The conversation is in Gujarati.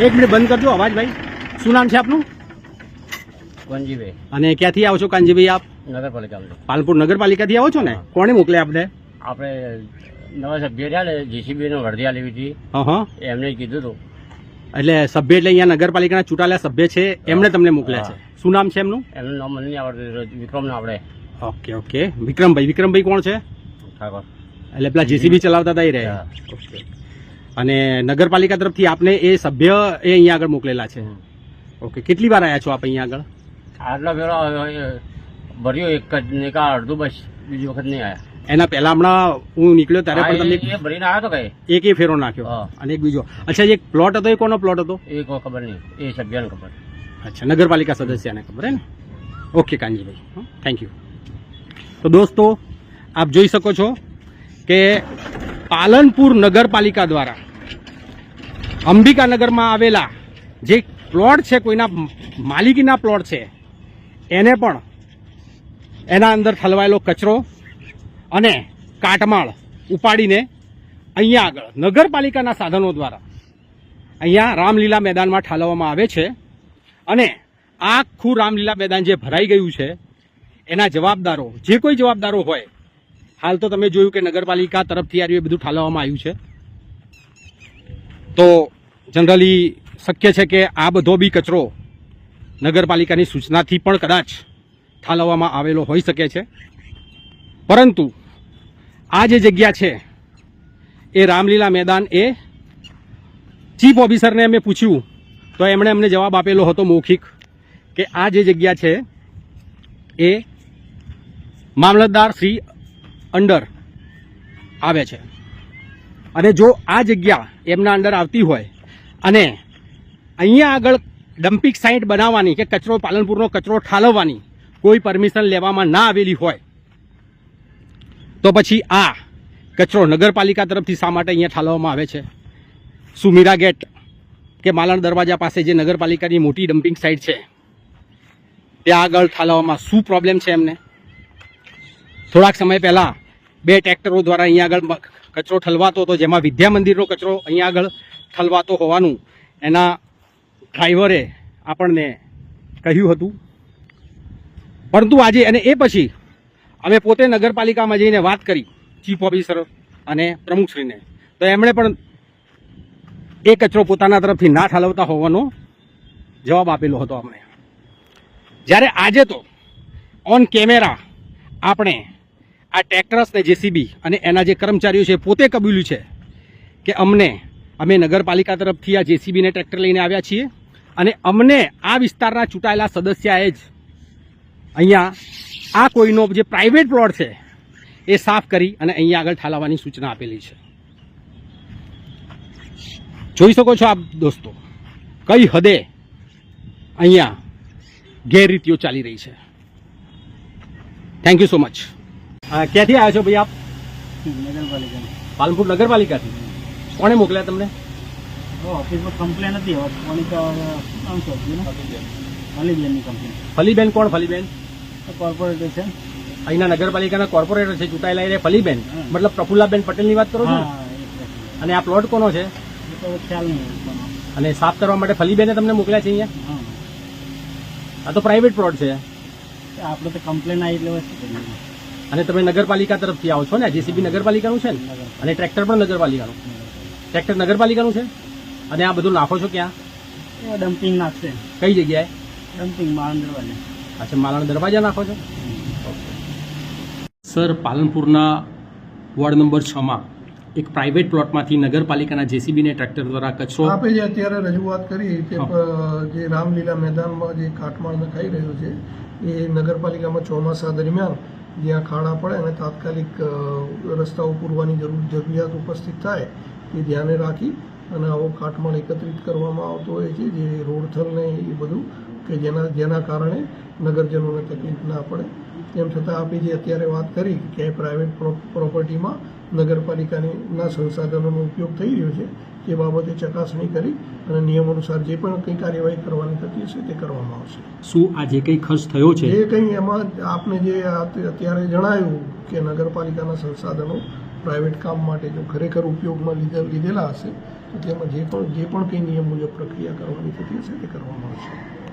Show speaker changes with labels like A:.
A: એક મિનિટ બંધ કરજો અવાજ ભાઈ. શું નામ છે આપનું?
B: કાનજીભાઈ.
A: અને ક્યાંથી આવો છો કાનજીભાઈ આપ?
B: નગરપાલિકા.
A: પાલનપુર નગરપાલિકાથી આવો છો ને? કોણે મોકલ્યા આપને?
B: આપણે નવા સભ્ય રહ્યા ને જીસીબી નો વર્દી લેવી હતી,
A: હા,
B: એમને કીધું હતું.
A: એટલે સભ્ય એટલે અહીંયા નગરપાલિકાના ચૂંટાયેલા સભ્ય છે એમણે તમને મોકલ્યા છે. શું નામ છે એમનું?
B: એમનું નામ મને નહીં આવડતું, વિક્રમ ને આવડે.
A: Okay okay. વિક્રમભાઈ કોણ છે?
B: ઠાકોર.
A: એટલે પેલા જેસીબી ચલાવતા હતા એ રહ્યા. ઓકે. અને નગરપાલિકા તરફથી આપને એ સભ્ય એ અહીંયા આગળ મોકલેલા છે. ઓકે. કેટલી વાર આવ્યા છો આપ અહીંયા આગળ?
B: આટલા પેલા ભર્યો એક જ ને કા અડધું, બસ બીજી વખત નહીં આવ્યા.
A: એના પહેલા હમણાં હું નીકળ્યો ત્યારે પણ તમને
B: ભરીને આવ્યો તો કઈ
A: એક એ ફેરો નાખ્યો અને એક બીજો. અચ્છા, એક પ્લોટ હતો એ કોનો પ્લોટ હતો?
B: એ કોઈ ખબર નહીં, એ સભ્યને ખબર.
A: અચ્છા, નગરપાલિકા સદસ્યને ખબર હે ને? Okay Kanjibhai, thank you. તો દોસ્તો આપ જોઈ શકો છો કે પાલનપુર નગરપાલિકા દ્વારા અંબિકાનગરમાં આવેલા જે પ્લોટ છે, કોઈના માલિકીના પ્લોટ છે, એને પણ એના અંદર ઠલવાયેલો કચરો અને કાટમાળ ઉપાડીને અહીંયા આગળ નગરપાલિકાના સાધનો દ્વારા અહીંયા રામલીલા મેદાનમાં ઠાલવવામાં આવે છે. અને આખું રામલીલા મેદાન જે ભરાઈ ગયું છે એના જવાબદારો, જે કોઈ જવાબદારો હોય, હાલ તો તમે જોયું કે નગરપાલિકા તરફથી આ બધું ઠાલવવામાં આવ્યું છે. તો જનરલી શક્ય છે કે આ બધો બી કચરો નગરપાલિકાની સૂચનાથી પણ કદાચ ઠાલવવામાં આવેલો હોઈ શકે છે. પરંતુ આ જે જગ્યા છે એ રામલીલા મેદાન, એ ચીફ ઓફિસરને અમે પૂછ્યું તો એમણે અમને જવાબ આપેલો હતો મૌખિક કે આ જે જગ્યા છે એ મામલતદાર શ્રી અંડર આવે છે. અને જો આ જગ્યા એમના અંડર આવતી હોય અને અહીંયા આગળ ડમ્પિંગ સાઇટ બનાવવાની કે કચરો, પાલનપુરનો કચરો ઠાલવવાની કોઈ પરમિશન લેવામાં ના આવેલી હોય તો પછી આ કચરો નગરપાલિકા તરફથી શા માટે અહીંયા ઠાલવવામાં આવે છે? શું મીરા ગેટ કે માલણ દરવાજા પાસે જે નગરપાલિકાની મોટી ડમ્પિંગ સાઇટ છે ત્યાં આગળ ઠાલવવામાં શું પ્રોબ્લેમ છે એમને? થોડાક સમય પહેલાં 2 ટ્રેક્ટરો દ્વારા અહીંયા આગળ કચરો ઠલવાતો હતો, જેમાં વિદ્યા મંદિરનો કચરો અહીંયા આગળ ઠલવાતો હોવાનું એના ડ્રાઈવરે આપણને કહ્યું હતું. પરંતુ આજે અને એ પછી અમે પોતે નગરપાલિકામાં જઈને વાત કરી ચીફ ઓફિસર અને પ્રમુખશ્રીને, તો એમણે પણ એ કચરો પોતાના તરફથી ના ઠાલવતા હોવાનો જવાબ આપેલો હતો અમને. જ્યારે આજે તો ઓન કેમેરા આપણે આ ટ્રેક્ટર્સ ને જેસીબી અને એના જે કર્મચારીઓ છે પોતે કબૂલ્યું છે કે અમે નગરપાલિકા તરફથી આ જેસીબી ને ટ્રેક્ટર લઈને આવ્યા છીએ અને અમને આ વિસ્તારના ચૂંટાયેલા સદસ્યએ જ અહીંયા આ કોઈનો જે પ્રાઇવેટ પ્લોટ છે એ સાફ કરી અને અહીંયા આગળ ઠાલવવાની સૂચના આપેલી છે. જોઈ શકો છો આપ દોસ્તો કઈ હદે અહીંયા ગેરરીતિઓ ચાલી રહી છે. Thank you so much. ક્યાંથી આવ્યા છો ભાઈ આપ?
B: નગરપાલિકા.
A: પાલનપુર નગરપાલિકાથી. કોણે મોકલ્યા તમને?
B: ઓફિસમાં કમ્પ્લેન હતી. ફલીબેનની કમ્પ્લેન.
A: ફલીબેન કોણ? ફલીબેન
B: કોર્પોરેશન
A: અહીંના નગરપાલિકાના કોર્પોરેટર છે ચૂંટાયેલા એ ફલીબેન, મતલબ પ્રફુલ્લાબેન પટેલની વાત કરો છો? અને આ પ્લોટ કોનો છે?
B: ખ્યાલ નહીં.
A: અને સાફ કરવા માટે ફલીબેને તમને મોકલ્યા છે અહીંયા? આ તો પ્રાઇવેટ પ્લોટ છે.
B: આપણે તો કમ્પ્લેન આવી એટલે વસ્તુ.
A: અને તમે નગરપાલિકા તરફથી આવો છો ને? જેસીબી નગરપાલિકાનું છે ને? અને ટ્રેક્ટર પણ નગરપાલિકાનું? ટ્રેક્ટર નગરપાલિકાનું છે. અને આ બધું નાખો છો ક્યાં?
B: ડમ્પિંગ નાખશે.
A: કઈ જગ્યાએ?
B: ડમ્પિંગ માલણ દરવાજા.
A: અચ્છા, માલણ દરવાજા નાખો છો? સર, પાલનપુરના વોર્ડ નંબર 6માં એક પ્રાઇવેટ પ્લોટમાંથી નગરપાલિકાના જેસીબી ને ટ્રેક્ટર દ્વારા કચરો
C: આપે જે અત્યારે રજૂઆત કરી કે જે રામલીલા મેદાનમાં જે કાટમાળ નખાઈ રહ્યો છે એ નગરપાલિકામાં ચોમાસા દરમિયાન જ્યાં ખાડા પડે અને તાત્કાલિક રસ્તાઓ પૂરવાની જરૂરિયાત ઉપસ્થિત થાય એ ધ્યાને રાખી અને આવો કાટમાળ એકત્રિત કરવામાં આવતો હોય છે, જે રોડથલ ને એ બધું કે જેના કારણે નગરજનોને તકલીફ ના પડે. તેમ છતાં આપે જે અત્યારે વાત કરી કે પ્રાઇવેટ પ્રોપર્ટીમાં નગરપાલિકાના સંસાધનોનો ઉપયોગ થઈ રહ્યો છે તે બાબતે ચકાસણી કરી અને નિયમ અનુસાર જે પણ કંઈ કાર્યવાહી કરવાની થતી હશે તે કરવામાં આવશે.
A: શું આ જે કંઈ ખર્ચ થયો છે
C: જે કંઈ એમાં આપને જે અત્યારે જણાવ્યું કે નગરપાલિકાના સંસાધનો પ્રાઇવેટ કામ માટે જો ખરેખર ઉપયોગમાં લીધેલા હશે તો તેમાં જે પણ કંઈ નિયમ મુજબ પ્રક્રિયા કરવાની થતી હશે તે કરવામાં આવશે.